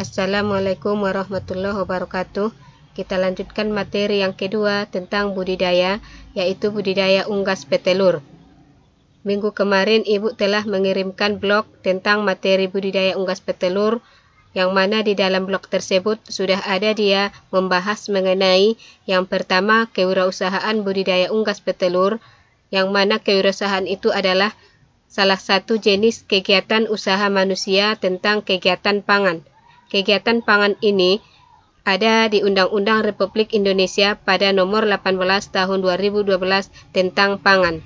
Assalamualaikum warahmatullahi wabarakatuh. Kita lanjutkan materi yang kedua tentang budidaya, yaitu budidaya unggas petelur. Minggu kemarin Ibu telah mengirimkan blog tentang materi budidaya unggas petelur, yang mana di dalam blog tersebut sudah ada dia membahas mengenai yang pertama kewirausahaan budidaya unggas petelur, yang mana kewirausahaan itu adalah salah satu jenis kegiatan usaha manusia tentang kegiatan pangan. Kegiatan pangan ini ada di Undang-Undang Republik Indonesia pada nomor 18 tahun 2012 tentang pangan,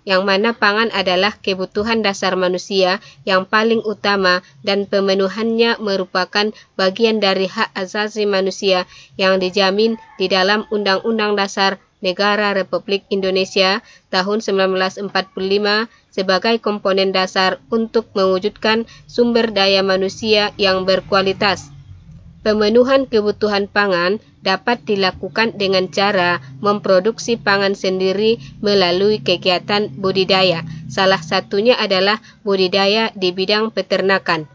yang mana pangan adalah kebutuhan dasar manusia yang paling utama dan pemenuhannya merupakan bagian dari hak asasi manusia yang dijamin di dalam Undang-Undang Dasar Negara Republik Indonesia tahun 1945 sebagai komponen dasar untuk mewujudkan sumber daya manusia yang berkualitas. Pemenuhan kebutuhan pangan dapat dilakukan dengan cara memproduksi pangan sendiri melalui kegiatan budidaya. Salah satunya adalah budidaya di bidang peternakan.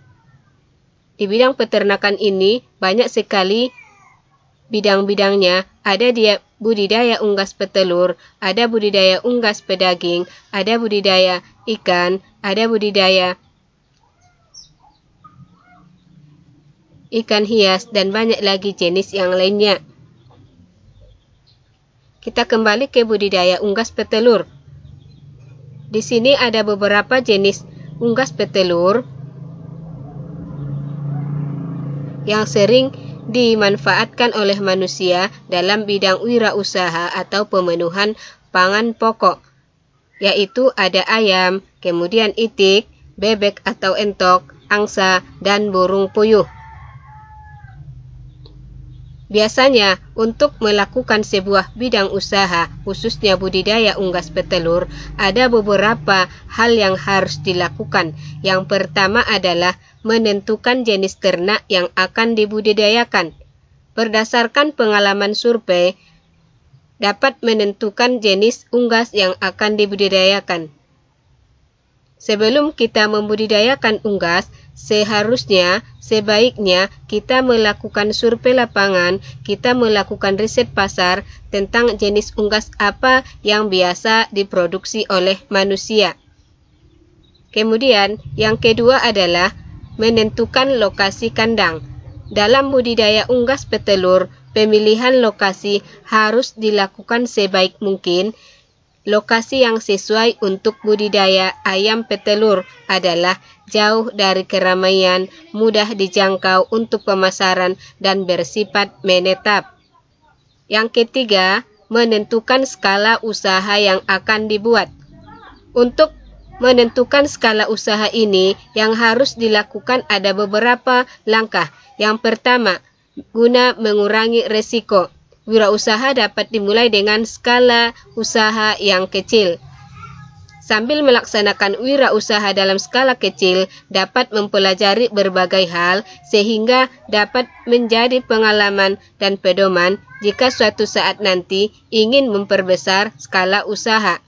Di bidang peternakan ini banyak sekali bidang-bidangnya. Ada dia budidaya unggas petelur, ada budidaya unggas pedaging, ada budidaya ikan, ada budidaya ikan hias, dan banyak lagi jenis yang lainnya. Kita kembali ke budidaya unggas petelur. Di sini ada beberapa jenis unggas petelur yang sering dimanfaatkan oleh manusia dalam bidang wirausaha atau pemenuhan pangan pokok, yaitu ada ayam, kemudian itik, bebek atau entok, angsa, dan burung puyuh. Biasanya, untuk melakukan sebuah bidang usaha, khususnya budidaya unggas petelur, ada beberapa hal yang harus dilakukan. Yang pertama adalah menentukan jenis ternak yang akan dibudidayakan. Berdasarkan pengalaman survei, dapat menentukan jenis unggas yang akan dibudidayakan. Sebelum kita membudidayakan unggas, sebaiknya kita melakukan survei lapangan, kita melakukan riset pasar tentang jenis unggas apa yang biasa diproduksi oleh manusia. Kemudian, yang kedua adalah menentukan lokasi kandang. Dalam budidaya unggas petelur, pemilihan lokasi harus dilakukan sebaik mungkin. Lokasi yang sesuai untuk budidaya ayam petelur adalah jauh dari keramaian, mudah dijangkau untuk pemasaran, dan bersifat menetap. Yang ketiga, menentukan skala usaha yang akan dibuat. Untuk menentukan skala usaha ini, yang harus dilakukan ada beberapa langkah. Yang pertama, guna mengurangi resiko. Wirausaha dapat dimulai dengan skala usaha yang kecil. Sambil melaksanakan wirausaha dalam skala kecil, dapat mempelajari berbagai hal sehingga dapat menjadi pengalaman dan pedoman jika suatu saat nanti ingin memperbesar skala usaha.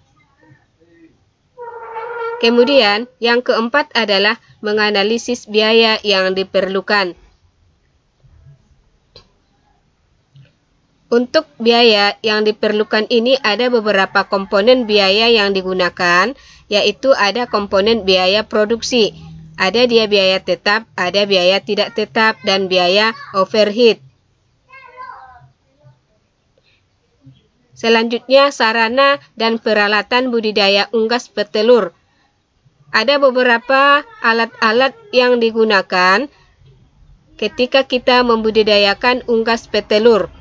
Kemudian, yang keempat adalah menganalisis biaya yang diperlukan. Untuk biaya yang diperlukan ini ada beberapa komponen biaya yang digunakan, yaitu ada komponen biaya produksi, ada dia biaya tetap, ada biaya tidak tetap, dan biaya overhead. Selanjutnya, sarana dan peralatan budidaya unggas petelur. Ada beberapa alat-alat yang digunakan ketika kita membudidayakan unggas petelur.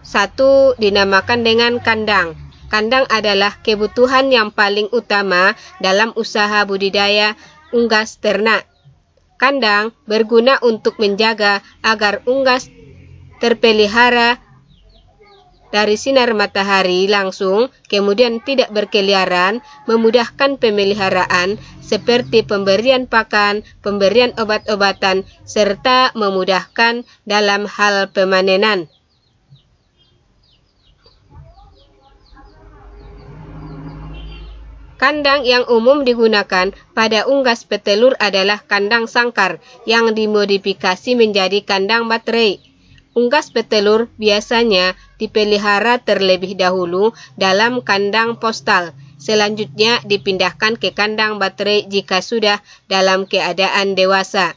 Satu, dinamakan dengan kandang. Kandang adalah kebutuhan yang paling utama dalam usaha budidaya unggas ternak. Kandang berguna untuk menjaga agar unggas terpelihara dari sinar matahari langsung, kemudian tidak berkeliaran, memudahkan pemeliharaan seperti pemberian pakan, pemberian obat-obatan, serta memudahkan dalam hal pemanenan. Kandang yang umum digunakan pada unggas petelur adalah kandang sangkar yang dimodifikasi menjadi kandang baterai. Unggas petelur biasanya dipelihara terlebih dahulu dalam kandang postal. Selanjutnya dipindahkan ke kandang baterai jika sudah dalam keadaan dewasa.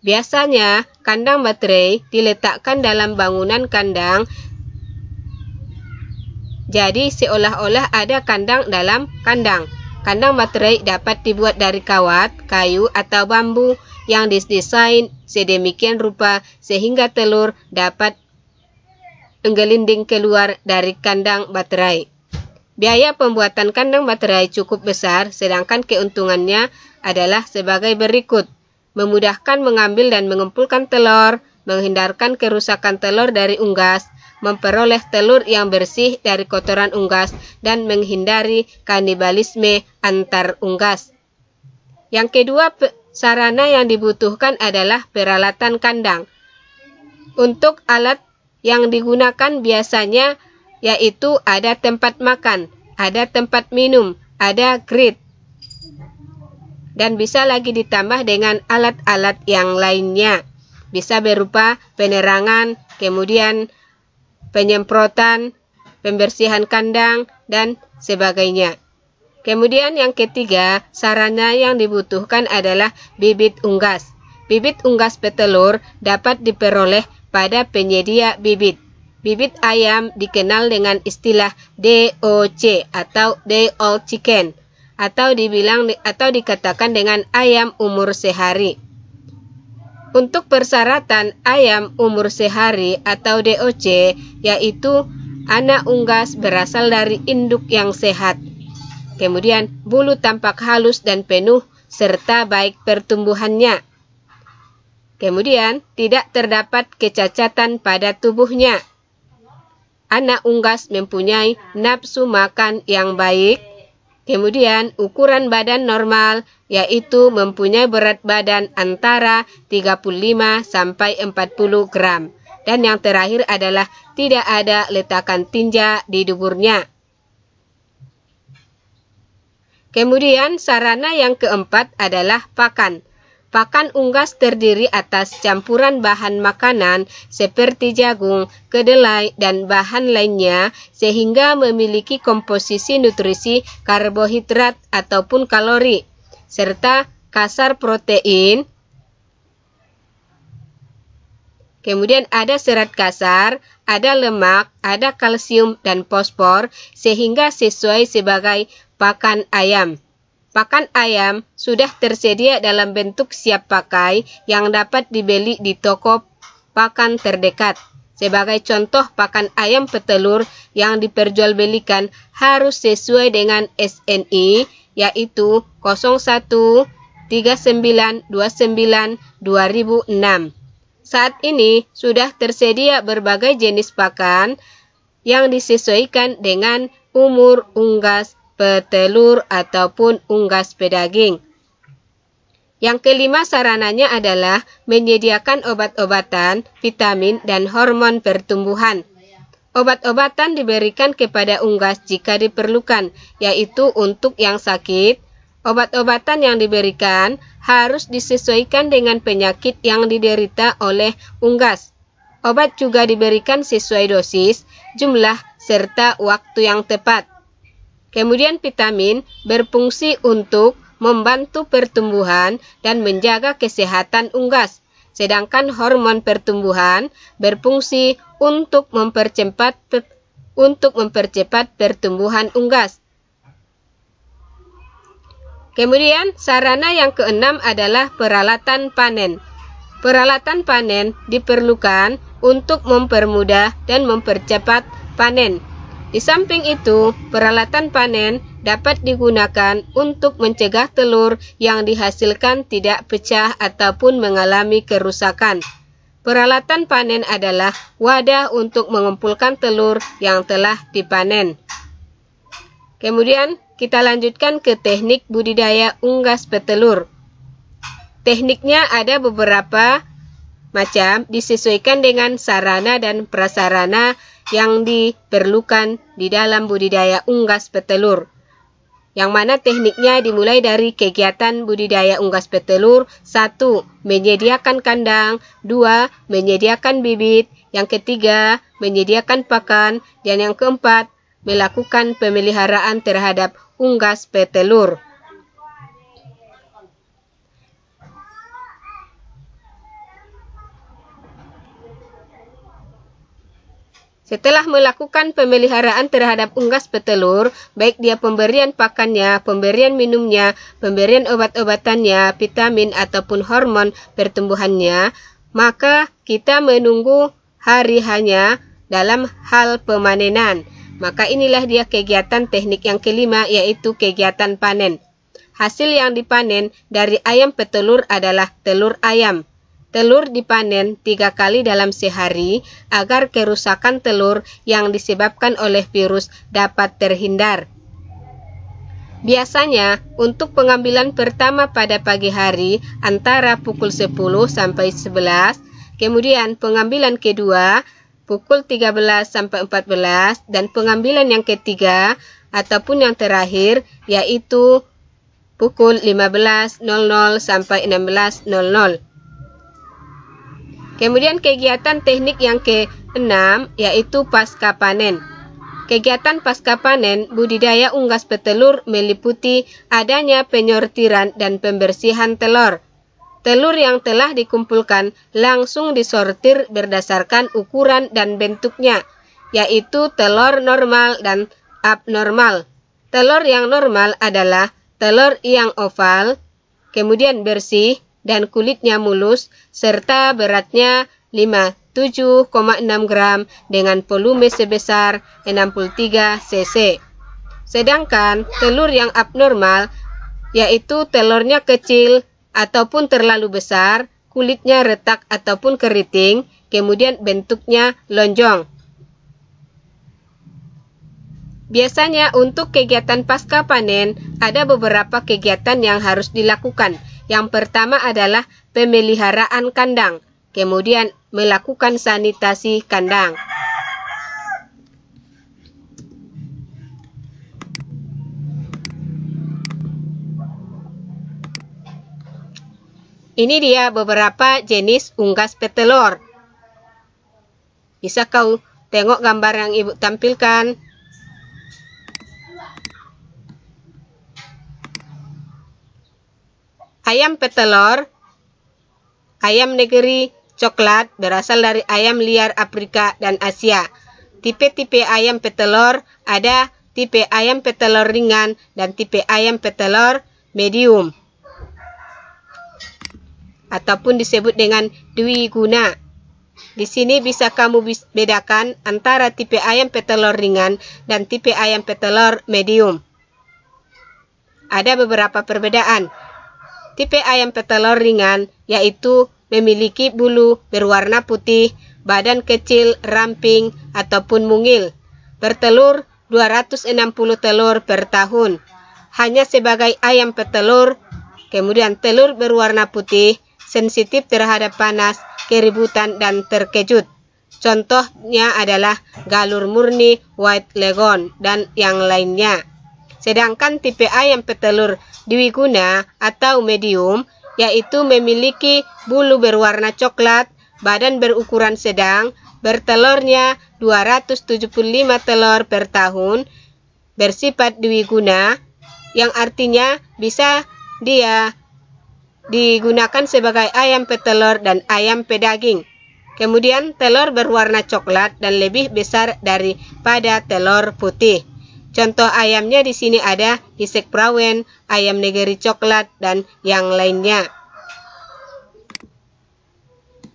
Biasanya kandang baterai diletakkan dalam bangunan kandang, jadi seolah-olah ada kandang dalam kandang. Kandang baterai dapat dibuat dari kawat, kayu, atau bambu yang didesain sedemikian rupa sehingga telur dapat menggelinding keluar dari kandang baterai. Biaya pembuatan kandang baterai cukup besar, sedangkan keuntungannya adalah sebagai berikut. Memudahkan mengambil dan mengumpulkan telur, menghindarkan kerusakan telur dari unggas, memperoleh telur yang bersih dari kotoran unggas, dan menghindari kanibalisme antar unggas. Yang kedua, sarana yang dibutuhkan adalah peralatan kandang. Untuk alat yang digunakan biasanya yaitu ada tempat makan, ada tempat minum, ada grid, dan bisa lagi ditambah dengan alat-alat yang lainnya. Bisa berupa penerangan, kemudian penyemprotan, pembersihan kandang, dan sebagainya. Kemudian yang ketiga, sarana yang dibutuhkan adalah bibit unggas. Bibit unggas petelur dapat diperoleh pada penyedia bibit. Bibit ayam dikenal dengan istilah DOC atau day old chicken, atau dikatakan dengan ayam umur sehari. Untuk persyaratan ayam umur sehari atau DOC, yaitu anak unggas berasal dari induk yang sehat. Kemudian bulu tampak halus dan penuh serta baik pertumbuhannya. Kemudian tidak terdapat kecacatan pada tubuhnya. Anak unggas mempunyai nafsu makan yang baik. Kemudian ukuran badan normal, yaitu mempunyai berat badan antara 35 sampai 40 gram. Dan yang terakhir adalah tidak ada letakan tinja di duburnya. Kemudian sarana yang keempat adalah pakan. Pakan unggas terdiri atas campuran bahan makanan seperti jagung, kedelai, dan bahan lainnya sehingga memiliki komposisi nutrisi karbohidrat ataupun kalori, serta kasar protein. Kemudian ada serat kasar, ada lemak, ada kalsium, dan fosfor sehingga sesuai sebagai pakan ayam. Pakan ayam sudah tersedia dalam bentuk siap pakai yang dapat dibeli di toko pakan terdekat. Sebagai contoh, pakan ayam petelur yang diperjualbelikan harus sesuai dengan SNI, yaitu 0139292006. Saat ini sudah tersedia berbagai jenis pakan yang disesuaikan dengan umur unggas petelur ataupun unggas pedaging. Yang kelima sarananya adalah menyediakan obat-obatan, vitamin, dan hormon pertumbuhan. Obat-obatan diberikan kepada unggas jika diperlukan, yaitu untuk yang sakit. Obat-obatan yang diberikan harus disesuaikan dengan penyakit yang diderita oleh unggas. Obat juga diberikan sesuai dosis, jumlah, serta waktu yang tepat. Kemudian vitamin berfungsi untuk membantu pertumbuhan dan menjaga kesehatan unggas. Sedangkan hormon pertumbuhan berfungsi untuk mempercepat pertumbuhan unggas. Kemudian sarana yang keenam adalah peralatan panen. Peralatan panen diperlukan untuk mempermudah dan mempercepat panen. Di samping itu, peralatan panen dapat digunakan untuk mencegah telur yang dihasilkan tidak pecah ataupun mengalami kerusakan. Peralatan panen adalah wadah untuk mengumpulkan telur yang telah dipanen. Kemudian kita lanjutkan ke teknik budidaya unggas petelur. Tekniknya ada beberapa macam, disesuaikan dengan sarana dan prasarana yang diperlukan di dalam budidaya unggas petelur. yang mana tekniknya dimulai dari kegiatan budidaya unggas petelur. 1. Menyediakan kandang. 2. Menyediakan bibit. Yang ketiga, menyediakan pakan. Dan yang keempat, melakukan pemeliharaan terhadap unggas petelur. Setelah melakukan pemeliharaan terhadap unggas petelur, baik dia pemberian pakannya, pemberian minumnya, pemberian obat-obatannya, vitamin ataupun hormon pertumbuhannya, maka kita menunggu hari hanya dalam hal pemanenan. Maka inilah dia kegiatan teknik yang kelima, yaitu kegiatan panen. Hasil yang dipanen dari ayam petelur adalah telur ayam. Telur dipanen 3 kali dalam sehari agar kerusakan telur yang disebabkan oleh virus dapat terhindar. Biasanya untuk pengambilan pertama pada pagi hari antara pukul 10 sampai 11, kemudian pengambilan kedua pukul 13 sampai 14, dan pengambilan yang ketiga ataupun yang terakhir yaitu pukul 15.00 sampai 16.00. Kemudian kegiatan teknik yang ke-6 yaitu pasca panen. Kegiatan pasca panen budidaya unggas petelur meliputi adanya penyortiran dan pembersihan telur. Telur yang telah dikumpulkan langsung disortir berdasarkan ukuran dan bentuknya, yaitu telur normal dan abnormal. Telur yang normal adalah telur yang oval, kemudian bersih, dan kulitnya mulus, serta beratnya 57,6 gram dengan volume sebesar 63 cc. Sedangkan telur yang abnormal, yaitu telurnya kecil ataupun terlalu besar, kulitnya retak ataupun keriting, kemudian bentuknya lonjong. Biasanya untuk kegiatan pasca panen, ada beberapa kegiatan yang harus dilakukan. Yang pertama adalah pemeliharaan kandang, kemudian melakukan sanitasi kandang. Ini dia beberapa jenis unggas petelur. Bisa kau tengok gambar yang ibu tampilkan. Ayam petelur, ayam negeri coklat berasal dari ayam liar Afrika dan Asia. Tipe-tipe ayam petelur ada tipe ayam petelur ringan dan tipe ayam petelur medium, ataupun disebut dengan dwiguna. Di sini bisa kamu bedakan antara tipe ayam petelur ringan dan tipe ayam petelur medium. Ada beberapa perbedaan. Tipe ayam petelur ringan yaitu memiliki bulu berwarna putih, badan kecil, ramping, ataupun mungil. Bertelur 260 telur per tahun. Hanya sebagai ayam petelur, kemudian telur berwarna putih, sensitif terhadap panas, keributan, dan terkejut. Contohnya adalah galur murni, white leghorn, dan yang lainnya. Sedangkan tipe ayam petelur dwiguna atau medium yaitu memiliki bulu berwarna coklat, badan berukuran sedang, bertelurnya 275 telur per tahun, bersifat dwiguna, yang artinya bisa dia digunakan sebagai ayam petelur dan ayam pedaging. Kemudian telur berwarna coklat dan lebih besar daripada telur putih. Contoh ayamnya di sini ada Hisek Prawen, ayam negeri coklat, dan yang lainnya.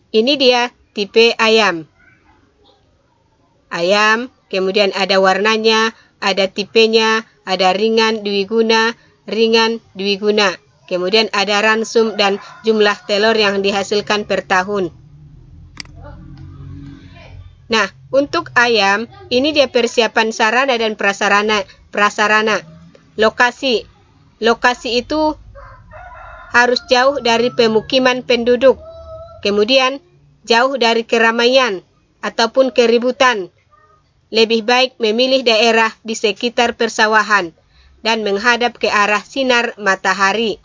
Ini dia tipe ayam. Ayam, kemudian ada warnanya, ada tipenya, ada ringan, dwiguna, kemudian ada ransum dan jumlah telur yang dihasilkan per tahun. Nah, untuk ayam, ini dia persiapan sarana dan prasarana. Lokasi itu harus jauh dari pemukiman penduduk. Kemudian, jauh dari keramaian ataupun keributan. Lebih baik memilih daerah di sekitar persawahan. dan menghadap ke arah sinar matahari.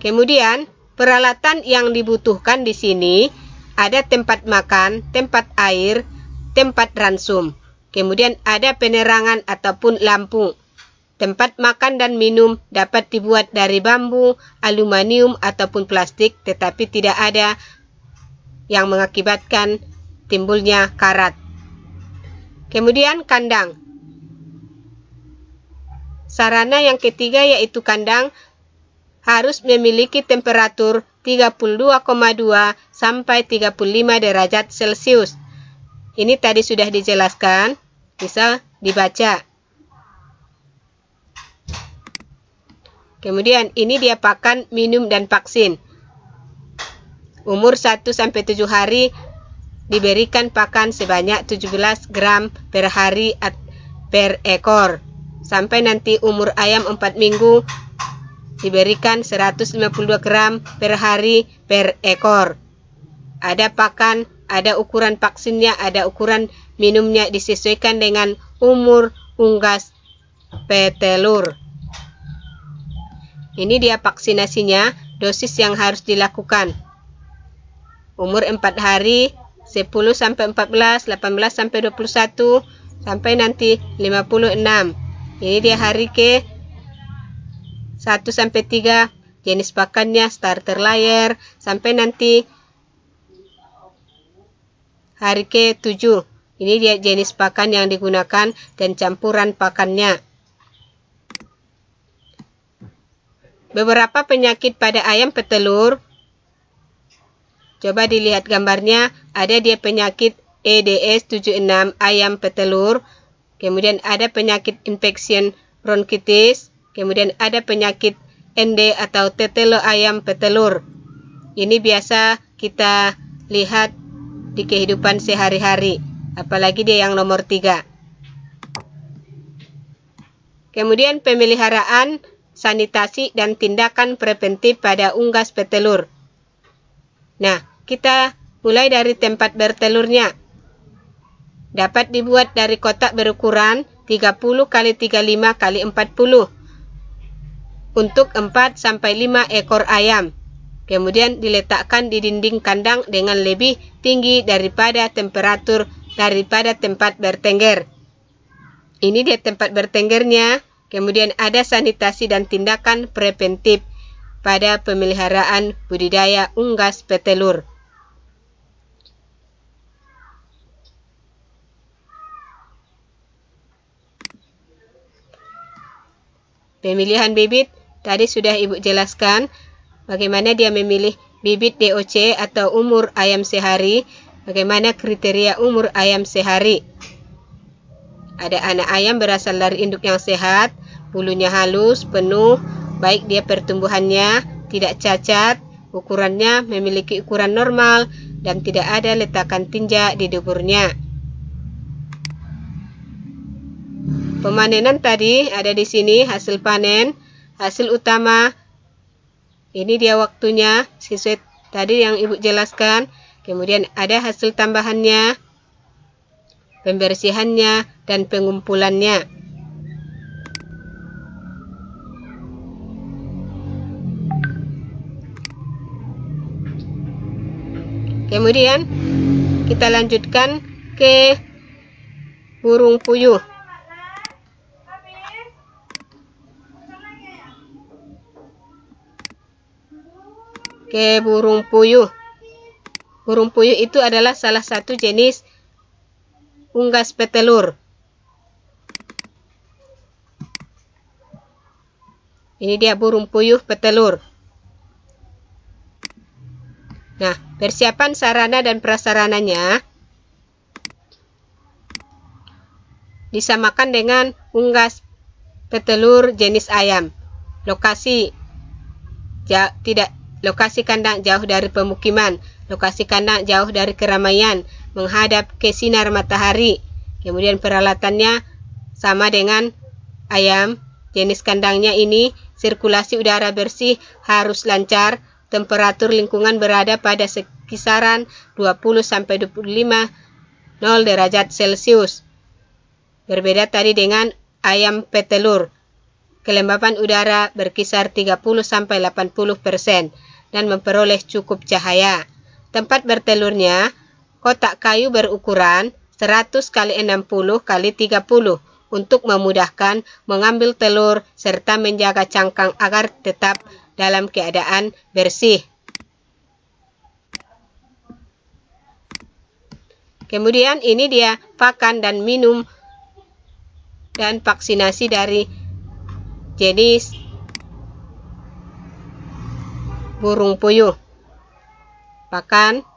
Kemudian, peralatan yang dibutuhkan di sini ada tempat makan, tempat air, tempat ransum. Kemudian ada penerangan ataupun lampu. Tempat makan dan minum dapat dibuat dari bambu, aluminium ataupun plastik, tetapi tidak ada yang mengakibatkan timbulnya karat. Kemudian kandang. Sarana yang ketiga yaitu kandang harus memiliki temperatur 32,2 sampai 35 derajat Celcius. Ini tadi sudah dijelaskan, bisa dibaca. Kemudian ini dia pakan, minum, dan vaksin. Umur 1-7 hari diberikan pakan sebanyak 17 gram per hari per ekor. Sampai nanti umur ayam 4 minggu diberikan 152 gram per hari per ekor. Ada pakan, ada ukuran vaksinnya, ada ukuran minumnya, disesuaikan dengan umur unggas petelur. Ini dia vaksinasinya, dosis yang harus dilakukan. Umur 4 hari, 10-14, 18-21, sampai nanti 56. Ini dia hari ke 1-3, jenis pakannya starter layer, sampai nanti hari ke 7. Ini dia jenis pakan yang digunakan dan campuran pakannya. Beberapa penyakit pada ayam petelur. Coba dilihat gambarnya, ada dia penyakit EDS 76 ayam petelur. Kemudian ada penyakit infection bronkitis. Kemudian ada penyakit ND atau tetelo ayam petelur. Ini biasa kita lihat di kehidupan sehari-hari. Apalagi dia yang nomor 3. Kemudian pemeliharaan, sanitasi, dan tindakan preventif pada unggas petelur. Nah, kita mulai dari tempat bertelurnya. Dapat dibuat dari kotak berukuran 30 x 35 x 40 untuk 4-5 ekor ayam. Kemudian diletakkan di dinding kandang dengan lebih tinggi daripada temperatur daripada tempat bertengger. Ini dia tempat bertenggernya. Kemudian ada sanitasi dan tindakan preventif pada pemeliharaan budidaya unggas petelur. Pemilihan bibit, tadi sudah Ibu jelaskan bagaimana dia memilih bibit DOC atau umur ayam sehari, bagaimana kriteria umur ayam sehari. Ada anak ayam berasal dari induk yang sehat, bulunya halus, penuh, baik dia pertumbuhannya, tidak cacat, ukurannya memiliki ukuran normal, dan tidak ada letakan tinja di duburnya. Pemanenan tadi ada di sini hasil panen, hasil utama. Ini dia waktunya, sesuai tadi yang Ibu jelaskan. Kemudian ada hasil tambahannya, pembersihannya, dan pengumpulannya. Kemudian kita lanjutkan ke burung puyuh. Burung puyuh. Burung puyuh itu adalah salah satu jenis unggas petelur. Ini dia burung puyuh petelur. Nah, persiapan sarana dan prasarananya disamakan dengan unggas petelur jenis ayam. Lokasi kandang jauh dari pemukiman, lokasi kandang jauh dari keramaian, menghadap ke sinar matahari. Kemudian peralatannya sama dengan ayam. Jenis kandangnya ini sirkulasi udara bersih harus lancar, temperatur lingkungan berada pada kisaran 20-25 derajat Celcius. Berbeda tadi dengan ayam petelur. kelembapan udara berkisar 30-80% dan memperoleh cukup cahaya. Tempat bertelurnya kotak kayu berukuran 100 x 60 x 30 untuk memudahkan mengambil telur serta menjaga cangkang agar tetap dalam keadaan bersih. Kemudian ini dia pakan dan minum dan vaksinasi dari jenis burung puyuh. Pakan,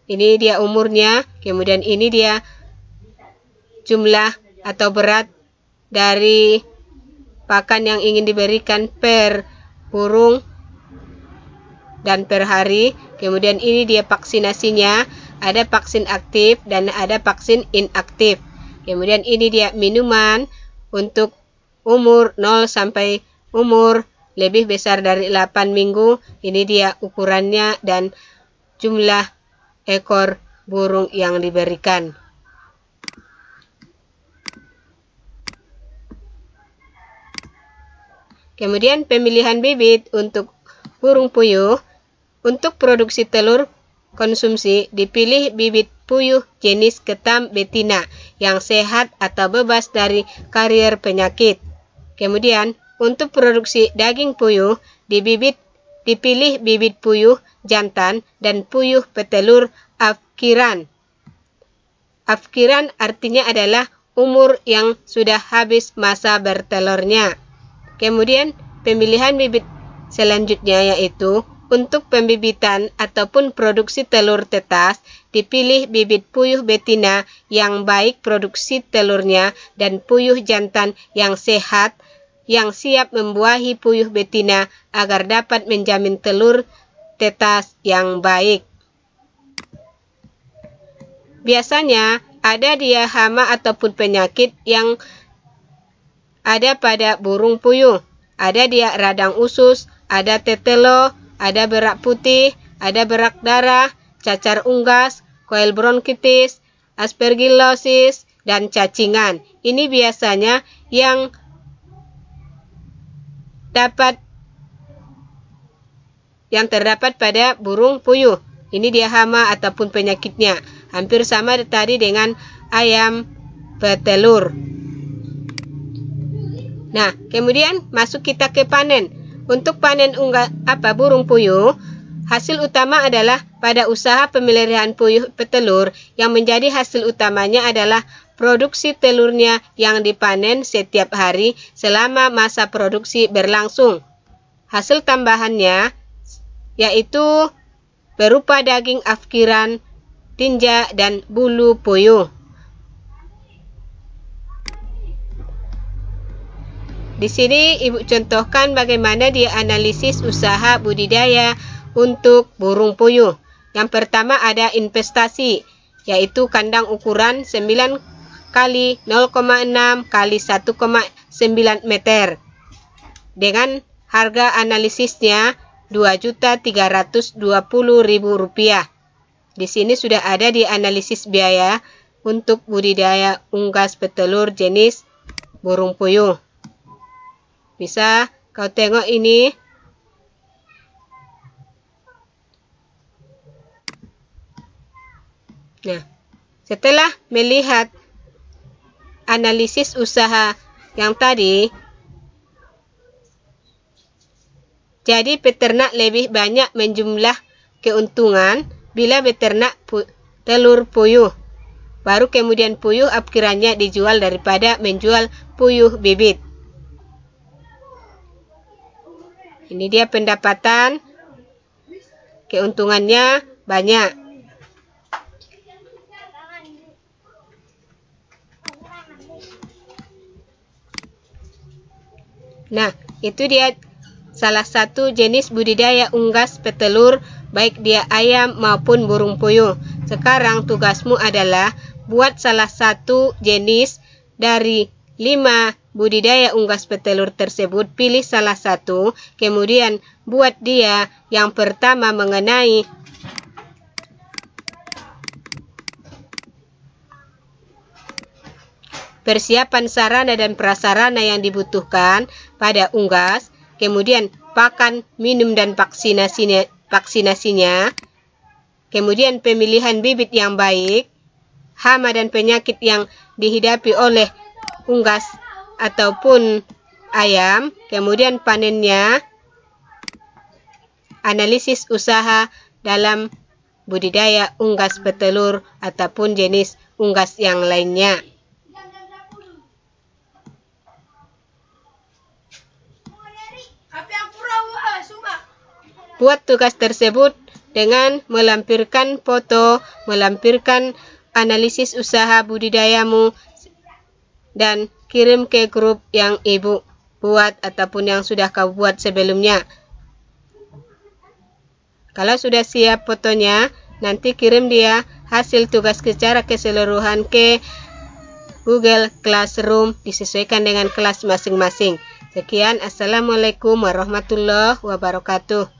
ini dia umurnya, kemudian ini dia jumlah atau berat dari pakan yang ingin diberikan per burung dan per hari. Kemudian ini dia vaksinasinya, ada vaksin aktif dan ada vaksin inaktif. Kemudian ini dia minuman untuk umur 0 sampai umur lebih besar dari 8 minggu. Ini dia ukurannya dan jumlah ekor burung yang diberikan. Kemudian pemilihan bibit untuk burung puyuh. Untuk produksi telur konsumsi, dipilih bibit puyuh jenis ketam betina yang sehat atau bebas dari karier penyakit. Kemudian untuk produksi daging puyuh, dipilih bibit puyuh jantan dan puyuh petelur afkiran. Afkiran artinya adalah umur yang sudah habis masa bertelurnya. Kemudian pemilihan bibit selanjutnya yaitu untuk pembibitan ataupun produksi telur tetas, dipilih bibit puyuh betina yang baik produksi telurnya dan puyuh jantan yang sehat yang siap membuahi puyuh betina agar dapat menjamin telur tetas yang baik. Biasanya ada dia hama ataupun penyakit yang ada pada burung puyuh. Ada dia radang usus, ada tetelo, ada berak putih, ada berak darah, cacar unggas, koil bronkitis, aspergillosis, dan cacingan. Ini biasanya yang terdapat pada burung puyuh. Ini dia hama ataupun penyakitnya. Hampir sama tadi dengan ayam petelur. Nah, kemudian masuk kita ke panen. Untuk panen burung puyuh, hasil utama adalah pada usaha pemeliharaan puyuh petelur yang menjadi hasil utamanya adalah produksi telurnya yang dipanen setiap hari selama masa produksi berlangsung. Hasil tambahannya yaitu berupa daging afkiran, tinja, dan bulu puyuh. Di sini Ibu contohkan bagaimana dia analisis usaha budidaya untuk burung puyuh. Yang pertama ada investasi, yaitu kandang ukuran 9 x 0,6 x 1,9 meter. Dengan harga analisisnya Rp2.320.000. Di sini sudah ada di analisis biaya untuk budidaya unggas petelur jenis burung puyuh. Bisa kau tengok ini. Nah, setelah melihat analisis usaha yang tadi, jadi peternak lebih banyak menjumlah keuntungan bila beternak telur puyuh. Baru kemudian puyuh afkirannya dijual daripada menjual puyuh bibit. Ini dia pendapatan, keuntungannya banyak. Nah, itu dia salah satu jenis budidaya unggas petelur, baik dia ayam maupun burung puyuh. Sekarang tugasmu adalah buat salah satu jenis dari 5 budidaya unggas petelur tersebut, pilih salah satu, kemudian buat dia yang pertama mengenai persiapan sarana dan prasarana yang dibutuhkan, pada unggas, kemudian pakan, minum, dan vaksinasinya, kemudian pemilihan bibit yang baik, hama dan penyakit yang dihidapi oleh unggas ataupun ayam, kemudian panennya, analisis usaha dalam budidaya unggas petelur ataupun jenis unggas yang lainnya. Buat tugas tersebut dengan melampirkan foto, melampirkan analisis usaha budidayamu, dan kirim ke grup yang ibu buat ataupun yang sudah kau buat sebelumnya. Kalau sudah siap fotonya, nanti kirim dia hasil tugas secara keseluruhan ke Google Classroom disesuaikan dengan kelas masing-masing. Sekian, Assalamualaikum warahmatullahi wabarakatuh.